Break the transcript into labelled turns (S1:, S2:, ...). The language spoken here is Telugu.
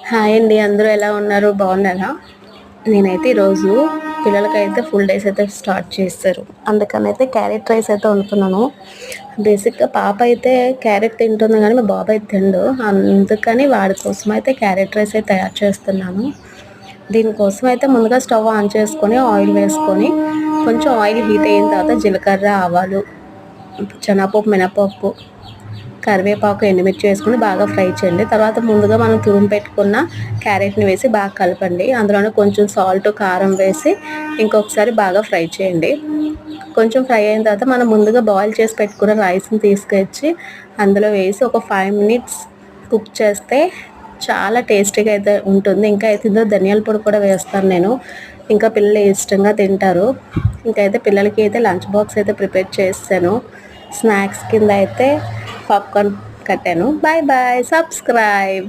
S1: హాయ్ అండి. అందరూ ఎలా ఉన్నారు? బాగున్నారా? నేనైతే ఈరోజు పిల్లలకైతే ఫుల్ డేస్ అయితే స్టార్ట్ చేశారు. అందుకనైతే క్యారెట్ రైస్ అయితే వండుతున్నాను. బేసిక్‌గా పాప అయితే క్యారెట్ తింటుంది గానీ, మా బాబు అయితే తినడు. అందుకని వాడి కోసం అయితే క్యారెట్ రైస్ అయితే తయారు చేస్తున్నాను. దీనికోసం అయితే ముందుగా స్టవ్ ఆన్ చేసుకొని, ఆయిల్ వేసుకొని, కొంచెం ఆయిల్ హీట్ అయిన తర్వాత జీలకర్ర, ఆవాలు, శనగపప్పు, మినపప్పు, కరివేపాకు, ఎండుమిర్చి వేసుకొని బాగా ఫ్రై చేయండి. తర్వాత ముందుగా మనం తురిమి పెట్టుకున్న క్యారెట్‌ని వేసి బాగా కలపండి. అందులోనే కొంచెం సాల్ట్, కారం వేసి ఇంకొకసారి బాగా ఫ్రై చేయండి. కొంచెం ఫ్రై అయిన తర్వాత మనం ముందుగా బాయిల్ చేసి పెట్టుకున్న రైస్‌ని తీసుకొచ్చి అందులో వేసి ఒక 5 మినిట్స్ కుక్ చేస్తే చాలా టేస్టీగా అయితే ఉంటుంది. ఇంకా అయితే ఇందులో ధనియాల పొడి కూడా వేస్తాను నేను. ఇంకా పిల్లలు ఇష్టంగా తింటారు. ఇంకైతే పిల్లలకి అయితే లంచ్ బాక్స్ అయితే ప్రిపేర్ చేసేసాను. స్నాక్స్ కింద అయితే పాప్కార్న్ కట్టాను. Bye bye. సబ్స్క్రైబ్.